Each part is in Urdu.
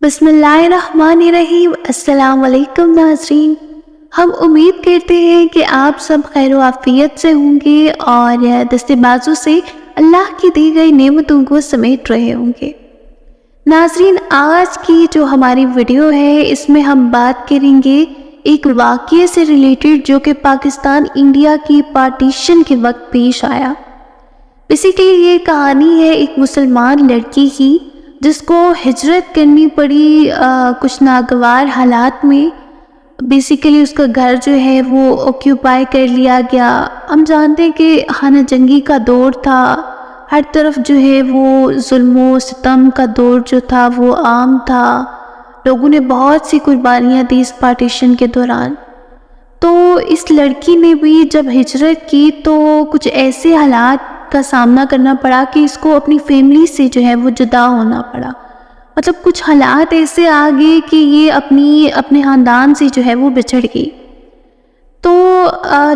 بسم اللہ الرحمن الرحیم۔ السلام علیکم ناظرین، ہم امید کرتے ہیں کہ آپ سب خیر و عافیت سے ہوں گے اور دست بازو سے اللہ کی دی گئی نعمتوں کو سمیٹ رہے ہوں گے۔ ناظرین، آج کی جو ہماری ویڈیو ہے اس میں ہم بات کریں گے ایک واقعے سے ریلیٹڈ جو کہ پاکستان انڈیا کی پارٹیشن کے وقت پیش آیا۔ بیسیکلی یہ کہانی ہے ایک مسلمان لڑکی کی جس کو ہجرت کرنی پڑی کچھ ناگوار حالات میں۔ بیسیکلی اس کا گھر جو ہے وہ آکیوپائی کر لیا گیا۔ ہم جانتے ہیں کہ خانہ جنگی کا دور تھا، ہر طرف جو ہے وہ ظلم و ستم کا دور جو تھا وہ عام تھا، لوگوں نے بہت سی قربانیاں دی اس پارٹیشن کے دوران۔ تو اس لڑکی نے بھی جب ہجرت کی تو کچھ ایسے حالات کا سامنا کرنا پڑا کہ اس کو اپنی فیملی سے جو ہے وہ جدا ہونا پڑا۔ مطلب کچھ حالات ایسے آ گئے کہ یہ اپنے خاندان سے جو ہے وہ بچھڑ گئی۔ تو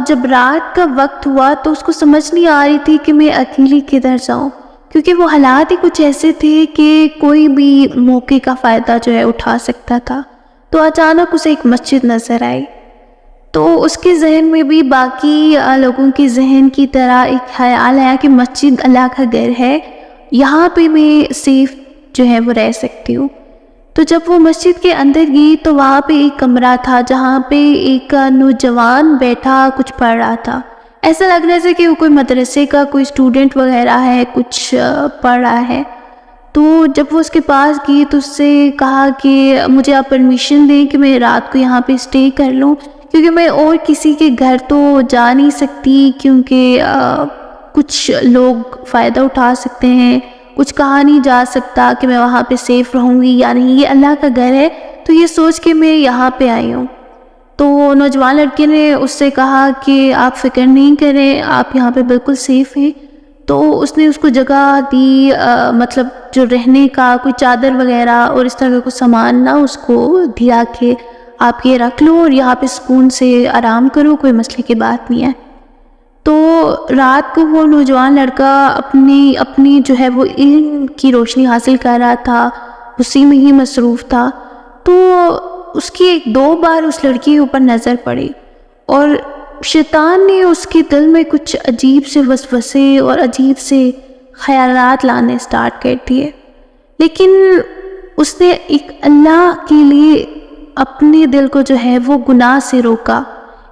جب رات کا وقت ہوا تو اس کو سمجھ نہیں آ رہی تھی کہ میں اکیلی کدھر جاؤں، کیونکہ وہ حالات ہی کچھ ایسے تھے کہ کوئی بھی موقع کا فائدہ جو ہے اٹھا سکتا تھا۔ تو اچانک اسے ایک مسجد نظر آئی، تو اس کے ذہن میں بھی باقی لوگوں کے ذہن کی طرح ایک خیال آیا کہ مسجد اللہ کا گھر ہے، یہاں پہ میں سیف جو ہے وہ رہ سکتی ہوں۔ تو جب وہ مسجد کے اندر گئی تو وہاں پہ ایک کمرہ تھا جہاں پہ ایک نوجوان بیٹھا کچھ پڑھ رہا تھا۔ ایسا لگ رہا تھا کہ وہ کوئی مدرسے کا کوئی اسٹوڈنٹ وغیرہ ہے، کچھ پڑھ رہا ہے۔ تو جب وہ اس کے پاس گئی تو اس سے کہا کہ مجھے آپ پرمیشن دیں کہ میں رات کو یہاں پہ اسٹے کر لوں، کیونکہ میں اور کسی کے گھر تو جا نہیں سکتی، کیونکہ کچھ لوگ فائدہ اٹھا سکتے ہیں، کچھ کہا نہیں جا سکتا کہ میں وہاں پہ سیف رہوں گی یا نہیں، یہ اللہ کا گھر ہے، تو یہ سوچ کے میں یہاں پہ آئی ہوں۔ تو نوجوان لڑکے نے اس سے کہا کہ آپ فکر نہیں کریں، آپ یہاں پہ بالکل سیف ہیں۔ تو اس نے اس کو جگہ دی، مطلب جو رہنے کا کوئی چادر وغیرہ اور اس طرح کا کچھ سامان نہ اس کو دیا کہ آپ یہ رکھ لو اور یہاں پہ سکون سے آرام کرو، کوئی مسئلے کی بات نہیں ہے۔ تو رات کو وہ نوجوان لڑکا اپنی جو ہے وہ علم کی روشنی حاصل کر رہا تھا، اسی میں ہی مصروف تھا۔ تو اس کی ایک دو بار اس لڑکی کے اوپر نظر پڑی اور شیطان نے اس کے دل میں کچھ عجیب سے وسوسے اور عجیب سے خیالات لانے سٹارٹ کر دیے، لیکن اس نے ایک اللہ کے لیے اپنے دل کو جو ہے وہ گناہ سے روکا۔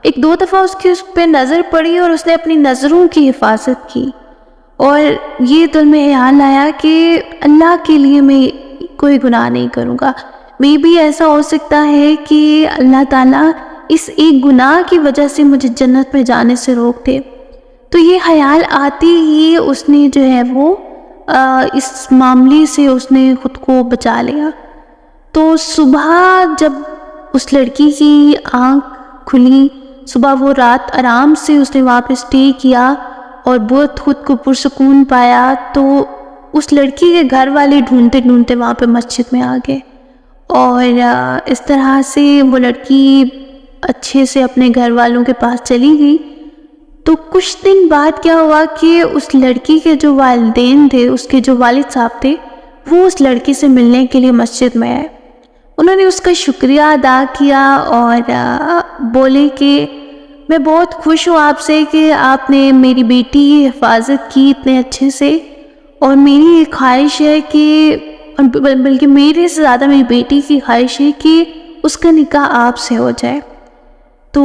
ایک دو دفعہ اس پہ نظر پڑی اور اس نے اپنی نظروں کی حفاظت کی اور یہ دل میں خیال آیا کہ اللہ کے لیے میں کوئی گناہ نہیں کروں گا۔ میں بھی ایسا ہو سکتا ہے کہ اللہ تعالیٰ اس ایک گناہ کی وجہ سے مجھے جنت میں جانے سے روک دے۔ تو یہ خیال آتے ہی اس نے جو ہے وہ اس معاملے سے اس نے خود کو بچا لیا۔ تو صبح جب اس لڑکی کی آنکھ کھلی، صبح وہ رات آرام سے اس نے وہاں پہ اسٹے کیا اور بہت خود کو پرسکون پایا۔ تو اس لڑکی کے گھر والے ڈھونڈتے ڈھونڈتے وہاں پہ مسجد میں آ گئے اور اس طرح سے وہ لڑکی اچھے سے اپنے گھر والوں کے پاس چلی گئی۔ تو کچھ دن بعد کیا ہوا کہ اس لڑکی کے جو والدین تھے، اس کے جو والد صاحب تھے، وہ اس لڑکی سے ملنے کے لیے مسجد میں آئے۔ انہوں نے اس کا شکریہ ادا کیا اور بولے کہ میں بہت خوش ہوں آپ سے کہ آپ نے میری بیٹی کی حفاظت کی اتنے اچھے سے، اور میری ایک خواہش ہے کہ بلکہ میرے سے زیادہ میری بیٹی کی خواہش ہے کہ اس کا نکاح آپ سے ہو جائے۔ تو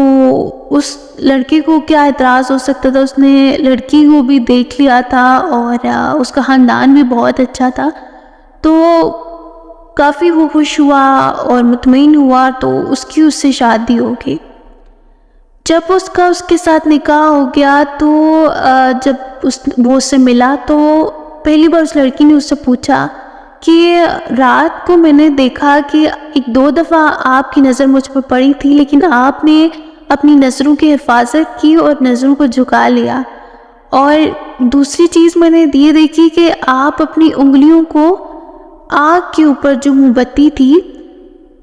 اس لڑکے کو کیا اعتراض ہو سکتا تھا، اس نے لڑکی کو بھی دیکھ لیا تھا اور اس کا خاندان بھی بہت اچھا تھا، تو کافی وہ خوش ہوا اور مطمئن ہوا، تو اس سے شادی ہو گئی۔ جب اس کے ساتھ نکاح ہو گیا تو جب وہ اس سے ملا تو پہلی بار اس لڑکی نے اس سے پوچھا کہ رات کو میں نے دیکھا کہ ایک دو دفعہ آپ کی نظر مجھ پر پڑی تھی، لیکن آپ نے اپنی نظروں کی حفاظت کی اور نظروں کو جھکا لیا، اور دوسری چیز میں نے یہ دیکھی کہ آپ اپنی انگلیوں کو آگ کے اوپر جو موم بتی تھی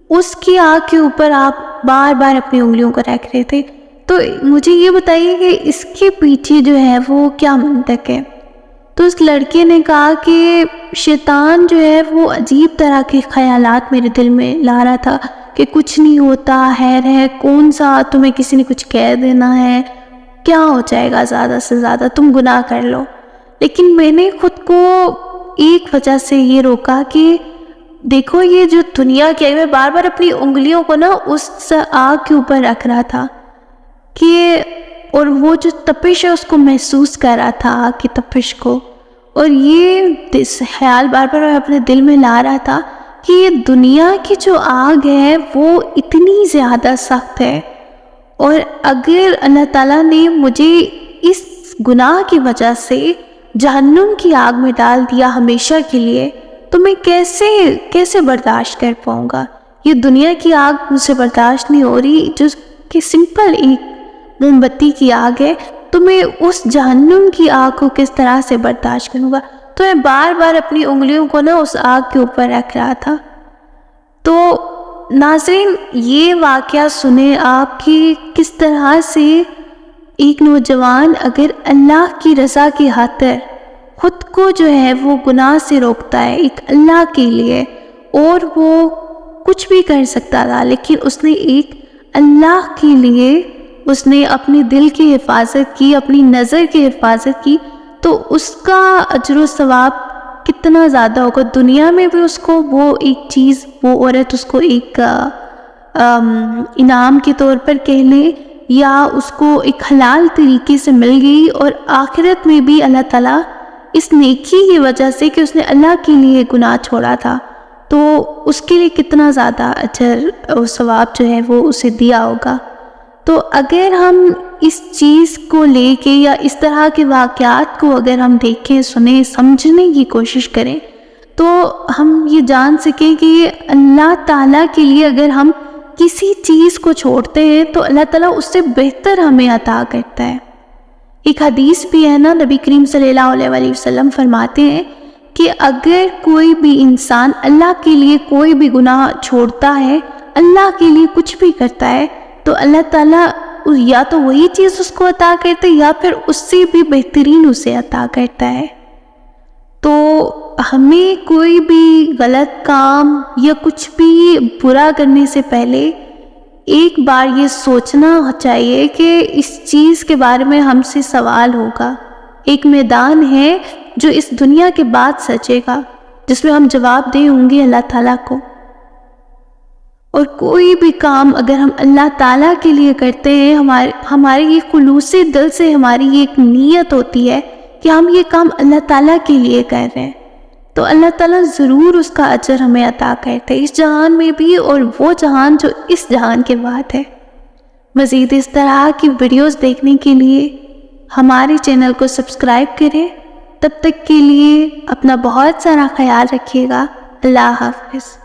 اس کی آگ کے اوپر آپ بار بار اپنی انگلیوں کو رکھ رہے تھے۔ تو مجھے یہ بتائیے کہ اس کے پیچھے جو ہے وہ کیا منطق ہے؟ تو اس لڑکے نے کہا کہ شیطان جو ہے وہ عجیب طرح کے خیالات میرے دل میں لا رہا تھا کہ کچھ نہیں ہوتا، خیر ہے، کون سا تمہیں کسی نے کچھ کہہ دینا ہے، کیا ہو جائے گا، زیادہ سے زیادہ تم گناہ کر لو۔ لیکن میں نے خود کو ایک وجہ سے یہ روکا کہ دیکھو یہ جو دنیا کی، میں بار بار اپنی انگلیوں کو نا اس آگ کے اوپر رکھ رہا تھا کہ، اور وہ جو تپش ہے اس کو محسوس کر رہا تھا، آگ کی تپش کو، اور یہ خیال بار بار اپنے دل میں لا رہا تھا کہ یہ دنیا کی جو آگ ہے وہ اتنی زیادہ سخت ہے، اور اگر اللہ تعالیٰ نے مجھے اس گناہ کی وجہ سے جہنم کی آگ میں ڈال دیا ہمیشہ کے لیے، تو میں کیسے برداشت کر پاؤں گا؟ یہ دنیا کی آگ مجھ سے برداشت نہیں ہو رہی، جو کہ سمپل ایک موم بتی کی آگ ہے، تو میں اس جہنم کی آگ کو کس طرح سے برداشت کروں گا؟ تو میں بار بار اپنی انگلیوں کو نا اس آگ کے اوپر رکھ رہا تھا۔ تو ناظرین، یہ واقعہ سنیں آپ کی کس طرح سے ایک نوجوان اگر اللہ کی رضا کی خاطر خود کو جو ہے وہ گناہ سے روکتا ہے ایک اللہ کے لیے، اور وہ کچھ بھی کر سکتا تھا، لیکن اس نے ایک اللہ کے لیے اس نے اپنے دل کی حفاظت کی، اپنی نظر کی حفاظت کی، تو اس کا اجر و ثواب کتنا زیادہ ہوگا۔ دنیا میں بھی اس کو وہ ایک چیز، وہ عورت اس کو ایک انعام کے طور پر کہہ لیں، یا اس کو ایک حلال طریقے سے مل گئی، اور آخرت میں بھی اللہ تعالیٰ اس نیکی کی وجہ سے کہ اس نے اللہ کے لیے گناہ چھوڑا تھا، تو اس کے لیے کتنا زیادہ اجر اور ثواب جو ہے وہ اسے دیا ہوگا۔ تو اگر ہم اس چیز کو لے کے یا اس طرح کے واقعات کو اگر ہم دیکھیں، سنیں، سمجھنے کی کوشش کریں، تو ہم یہ جان سکیں کہ اللہ تعالیٰ کے لیے اگر ہم کسی چیز کو چھوڑتے ہیں تو اللہ تعالیٰ اس سے بہتر ہمیں عطا کرتا ہے۔ ایک حدیث بھی ہے نا، نبی کریم صلی اللہ علیہ وسلم فرماتے ہیں کہ اگر کوئی بھی انسان اللہ کے لیے کوئی بھی گناہ چھوڑتا ہے، اللہ کے لیے کچھ بھی کرتا ہے، تو اللہ تعالیٰ یا تو وہی چیز اس کو عطا کرتا ہے یا پھر اس سے بھی بہترین اسے عطا کرتا ہے۔ تو ہمیں کوئی بھی غلط کام یا کچھ بھی برا کرنے سے پہلے ایک بار یہ سوچنا چاہیے کہ اس چیز کے بارے میں ہم سے سوال ہوگا، ایک میدان ہے جو اس دنیا کے بعد سچے گا، جس میں ہم جواب دے ہوں گے اللہ تعالیٰ کو۔ اور کوئی بھی کام اگر ہم اللہ تعالیٰ کے لیے کرتے ہیں، ہمارے یہ خلوصی دل سے ہماری یہ ایک نیت ہوتی ہے کہ ہم یہ کام اللہ تعالیٰ کے لیے کر رہے ہیں، تو اللہ تعالیٰ ضرور اس کا اجر ہمیں عطا کرتے ہیں، اس جہان میں بھی اور وہ جہان جو اس جہان کے بعد ہے۔ مزید اس طرح کی ویڈیوز دیکھنے کے لیے ہمارے چینل کو سبسکرائب کریں۔ تب تک کے لیے اپنا بہت سارا خیال رکھیے گا۔ اللہ حافظ۔